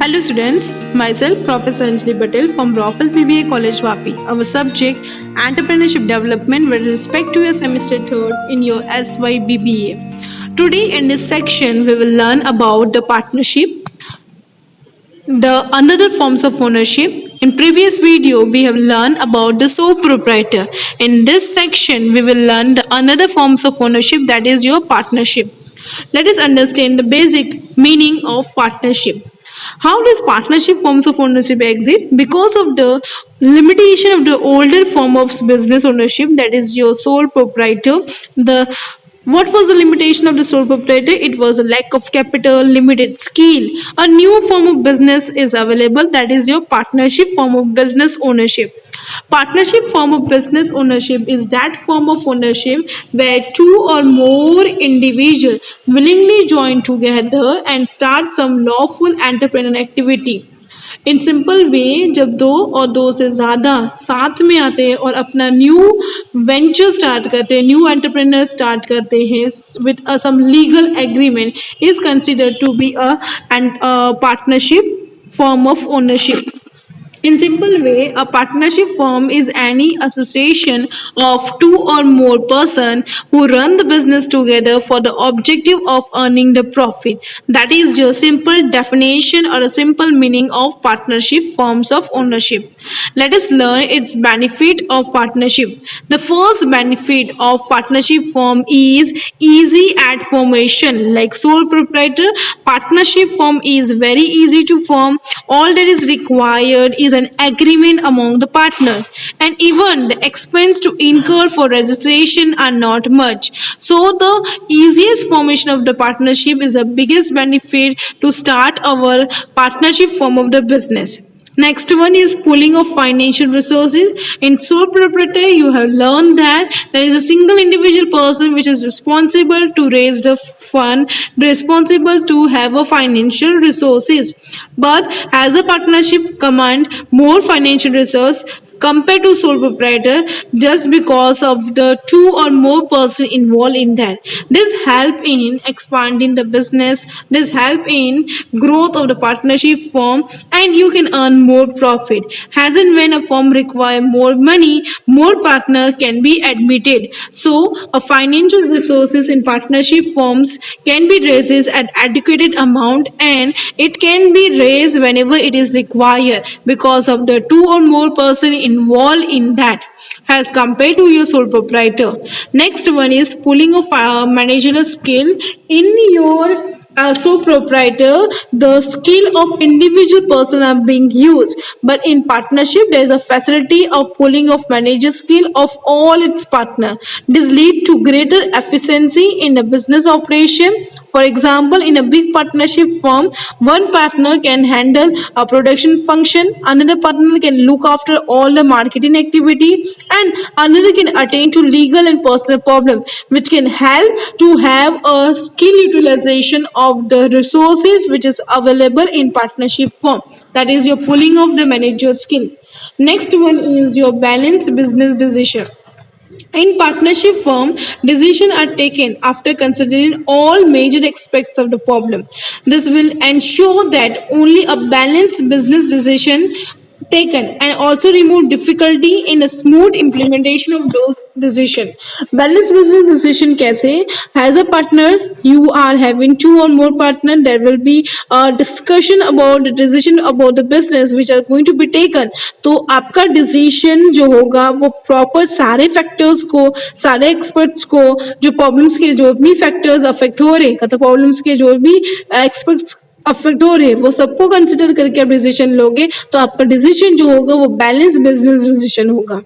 Hello students, myself Professor Anjali Patel from Raffle PBA College Vapi. Our subject Entrepreneurship Development with respect to your semester 3rd in your SYBBA. Today in this section we will learn about the partnership, the another forms of ownership. In previous video we have learned about the sole proprietor. In this section we will learn the another forms of ownership, that is your partnership. Let us understand the basic meaning of partnership. How does partnership forms of ownership exist? Because of the limitation of the older form of business ownership, that is your sole proprietor. The what was the limitation of the sole proprietor? It was a lack of capital, limited skill. A new form of business is available, that is your partnership form of business ownership. Partnership form of business ownership is that form of ownership where two or more individuals willingly join together and start some lawful entrepreneurial activity. In simple way जब दो और दो से ज़्यादा साथ में आते हैं और अपना न्यू वेंचर स्टार्ट करते हैं, न्यू एंटरप्रेन्योर स्टार्ट करते हैं with some legal agreement is considered to be a partnership form of ownership. In simple way, a partnership firm is any association of two or more persons who run the business together for the objective of earning the profit. That is your simple definition or a simple meaning of partnership forms of ownership. Let us learn its benefit of partnership. The first benefit of partnership firm is easy at formation. Like sole proprietor, partnership firm is very easy to form. All that is required is an agreement among the partner, and even the expense to incur for registration are not much. So the easiest formation of the partnership is the biggest benefit to start our partnership form of the business. Next one is pooling of financial resources. In sole proprietor, you have learned that there is a single individual person which is responsible to raise the fund, responsible to have a financial resources. But as a partnership command more financial resource compared to sole proprietor just because of the two or more person involved in that. This help in expanding the business, this help in growth of the partnership firm, and you can earn more profit. As and when a firm require more money, more partner can be admitted. So a financial resources in partnership firms can be raised at adequate amount, and it can be raised whenever it is required because of the two or more person involved in that as compared to your sole proprietor. Next one is pooling of managerial skill. In your sole proprietor, the skill of individual person are being used, but in partnership there is a facility of pooling of manager skill of all its partner. This lead to greater efficiency in the business operation. For example, in a big partnership firm, one partner can handle a production function, another partner can look after all the marketing activity, and another can attend to legal and personal problem, which can help to have a skill utilization of the resources which is available in partnership firm. That is your pooling of the manager skill. Next one is your balanced business decision. In partnership firm, decisions are taken after considering all major aspects of the problem. This will ensure that only a balanced business decision taken and also remove difficulty in a smooth implementation of those decisions. Balanced business decision कैसे? As a partner, you are having two or more partner. There will be a discussion about the decision about the business which are going to be taken. तो आपका decision जो होगा वो proper सारे factors को, सारे experts को, जो problems के जो भी factors affect हो रहे हैं, problems के जो भी experts अफेक्ट हो रहे हैं वो सबको कंसिडर करके आप डिसीजन लोगे तो आपका डिसीजन जो होगा वो बैलेंस बिजनेस डिसीजन होगा.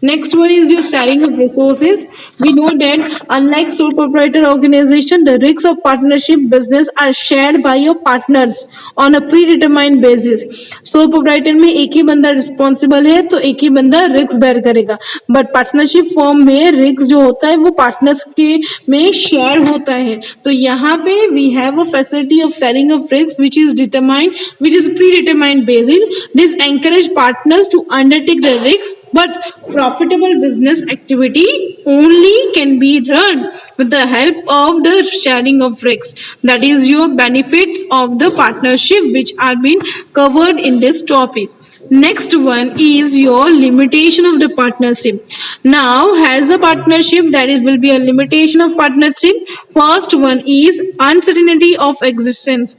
Next one is your sharing of resources. We know that unlike sole proprietor organization, the risks of partnership business are shared by your partners on a predetermined basis. Sole proprietor में एक ही बंदा responsible है तो एक ही बंदा risk bear करेगा, but partnership form में risk जो होता है वो पार्टनर्स के में शेयर होता है. तो यहाँ पे we have a facility of sharing of risks which is determined, which is predetermined basis. This encourage partners to undertake the risks But profitable business activity only can be run with the help of the sharing of risks. That is your benefits of the partnership, which are being covered in this topic. Next one is your limitation of the partnership. Now, as a partnership, there is will be a limitation of partnership. First one is uncertainty of existence.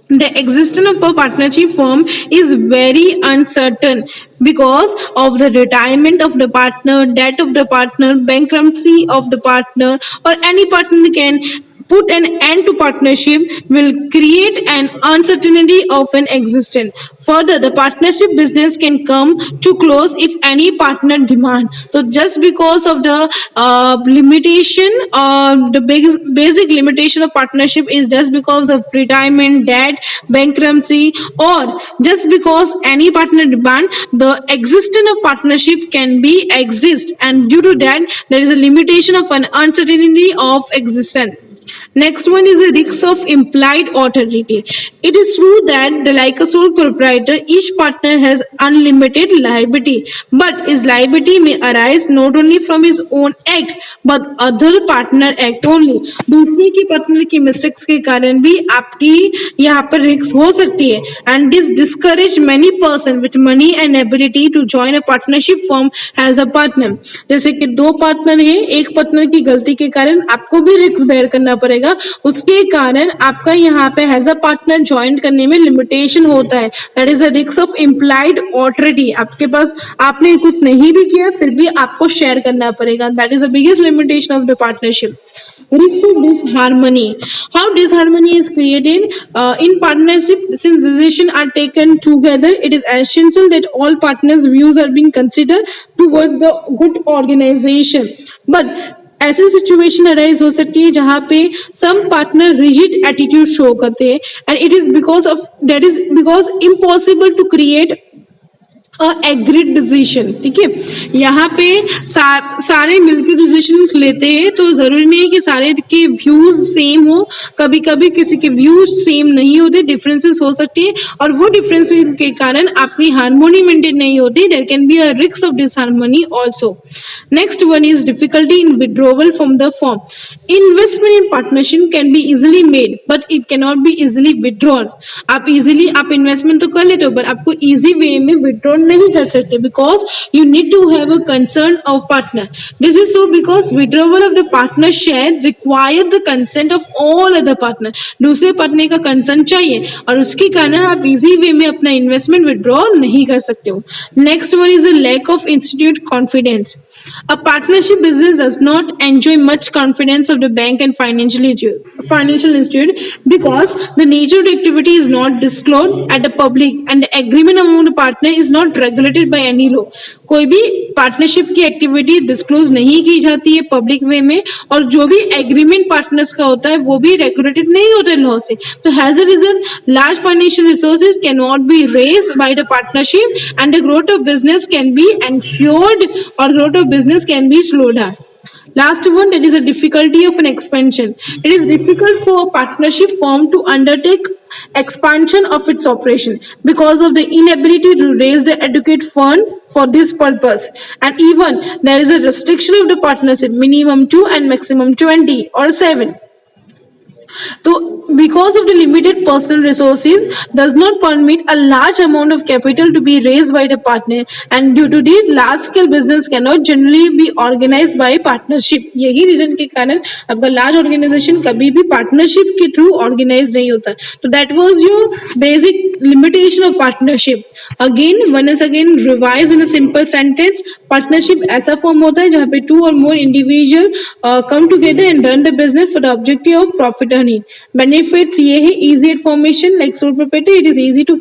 The existence of a partnership firm is very uncertain because of the retirement of the partner, death of the partner, bankruptcy of the partner, or any partner can put an end to partnership will create an uncertainty of an existence. Further, the partnership business can come to close if any partner demand. So just because of the limitation, the basic limitation of partnership is just because of retirement, debt, bankruptcy, or just because any partner demand, the existence of partnership can be exist, and due to that, there is a limitation of an uncertainty of existence. Next one is a risk of implied authority. It is true that like a sole proprietor, each partner has unlimited liability, but his liability may arise not only from his own act but other partner act only. दूसरे की partner की mistakes के कारण भी आपकी यहाँ पर risk हो सकती है, and this discourage many person with money and ability to join a partnership firm as a partner. जैसे कि दो पार्टनर हैं, एक पार्टनर की गलती के कारण आपको भी रिस्क बेयर करना पड़ेगा, उसके कारण आपका यहाँ पे एज अ पार्टनर ज्वाइन करने में लिमिटेशन होता है. That is a risk of implied authority. आपके पास आपने कुछ नहीं भी किया फिर भी आपको शेयर करना पड़ेगा. That is the biggest limitation of the partnership. Risk of disharmony. How disharmony is created in partnership? Since decisions are taken together, it is essential that all partners' views are being considered towards the good organization. But ऐसी situation arise हो सकती है जहाँ पे some partner rigid attitude show करते हैं, and it is because of that is because impossible to create agreed decision. ठीक है, यहाँ पे सारे मिलकर डिसीजन लेते हैं तो जरूरी नहीं है कि सारे के व्यूज सेम हो. कभी कभी किसी के व्यूज सेम नहीं होते, डिफरेंसेस हो सकती है, और वो डिफरेंसेस के कारण आपकी हार्मोनी मेंटेन नहीं होती. There can be a risk of disharmony also. Next one is difficulty in withdrawal from the form. Investment in partnership can be easily made but it can not be easily withdrawn. आप easily आप investment तो कर लेते हो, but आपको easy way में withdraw नहीं कर सकते because you need to have a concern of partner. This is so because withdrawal of the partner share require the consent of all other partner. दूसरे पार्टनर का कंसर्न चाहिए और उसके कारण आप इजी वे में अपना इन्वेस्टमेंट विड्रॉ नहीं कर सकते हो. Next one is a lack of institute confidence. A partnership business does not enjoy much confidence of the bank and financial institute because the nature of the activity is not disclosed at the public and the agreement among the partner is not regulated by any law. कोई भी partnership की activity disclose नहीं की जाती है public वे में, और जो भी एग्रीमेंट पार्टनर्स का होता है वो भी रेगुलेटेड नहीं होता है लॉ से. तो has a reason large financial resources can not be raised by the partnership and the growth of business can be ensured और growth of business can be slowed down. Last one, that is a difficulty of an expansion. It is difficult for a partnership firm to undertake expansion of its operation because of the inability to raise the adequate fund for this purpose, and even there is a restriction of the partnership minimum 2 and maximum 20 or 7. So because of the limited personal resources does not permit a large amount of capital to be raised by the partner, and due to this large scale business cannot generally be organized by partnership. यही reason के कारण आपका large organisation कभी भी partnership के through organise नहीं होता. तो that was your basic limitation of partnership. Again once again revise in a simple sentence. Partnership ऐसा फॉर्म होता है जहाँ पे 2 और more individual come together and run the business for the objective of profit earning. Benefits ये है easy at formation, like sole proprietor it is easy to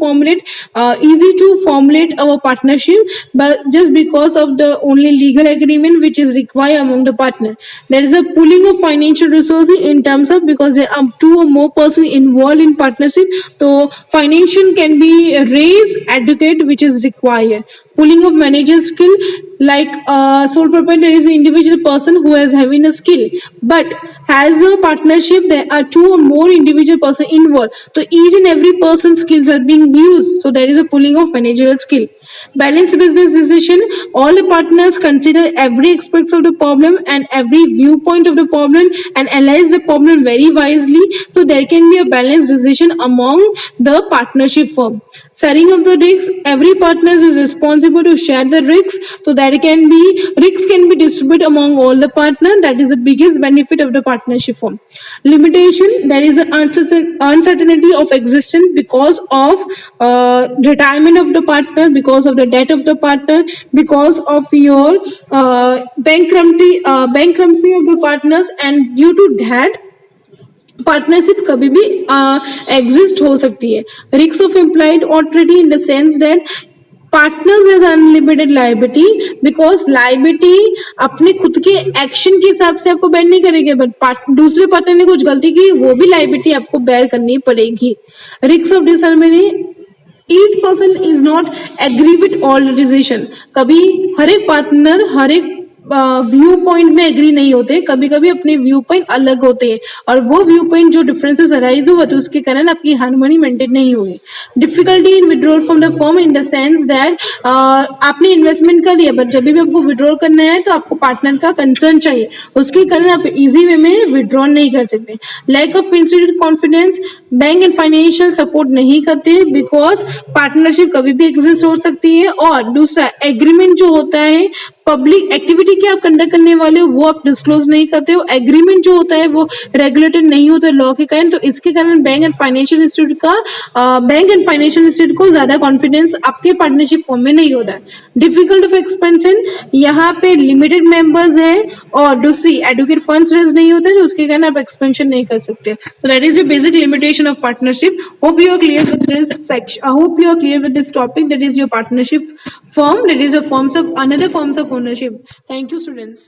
formulate our partnership, but just because of the only legal agreement which is required among the partner. There is a pooling of financial resources in terms of because there are 2 or more persons involved in partnership, so financial can be raised adequate which is required. pooling of manager skill, like sole proprietor is an individual person who has having a skill, but has a partnership there are two or more individual person involved, so each and every person's skills are being used, so there is a pooling of managerial skill. Balanced business decision, all the partners consider every aspects of the problem and every viewpoint of the problem and analyze the problem very wisely, so there can be a balanced decision among the partnership firm. Sharing of the risks, every partner is responsible to share the risks, so that can be risks can be distributed among all the partners. That is the biggest benefit of the partnership firm. Limitation, there is an uncertainty of existence because of retirement of the partner, because of the debt of the partner, because of your bankruptcy of the partners, and due to that partnership कभी भी exist हो सकती है. Risk of implied authority in the sense that partners has unlimited liability, because liability अपने खुद के action के हिसाब से आपको बेयर नहीं करेगी, बट दूसरे पार्टनर ने कुछ गलती की वो भी लायबिलिटी आपको बेयर करनी पड़ेगी. Risk of disharmony, each person is not agree with all the decision. कभी हर एक पार्टनर हर एक व्यू पॉइंट में एग्री नहीं होते, कभी कभी अपने व्यू पॉइंट अलग होते हैं और वो व्यू पॉइंट जो डिफरेंसेस अराइज हुआ तो उसके कारण आपकी हार्मनी मेंटेन नहीं होगी. Difficulty in withdrawal from the firm in the sense that आपने इन्वेस्टमेंट कर लिया बट जब भी आपको विड्रॉल करना है तो आपको पार्टनर का कंसर्न चाहिए, उसके कारण आप इजी वे में विड्रॉल नहीं कर सकते. Lack of institute confidence, bank and financial support नहीं करते बिकॉज पार्टनरशिप कभी भी एग्जिस्ट हो सकती है. और दूसरा एग्रीमेंट जो होता है, पब्लिक एक्टिविटी क्या आप कंडक्ट करने वाले हो वो आप डिस्क्लोज नहीं करते हो, एग्रीमेंट जो होता है वो रेगुलेटेड नहीं होता लॉ के कारण, तो इसके कारण बैंक एंड फाइनेंशियल इंस्टीट्यूट को ज्यादा कॉन्फिडेंस आपके पार्टनरशिप फॉर्म में नहीं होता है. डिफिकल्ट ऑफ एक्सपेंशन, यहाँ पे लिमिटेड मेंबर्स हैं और दूसरी एडवोकेट फंड्स रेज नहीं होते तो उसके कारण आप एक्सपेंशन नहीं कर सकते. तो that is the basic limitation of partnership. Hope you are clear with this section. I hope you are clear with this topic, that is your partnership firm, that is a forms of another forms of ownership. Thank you, students.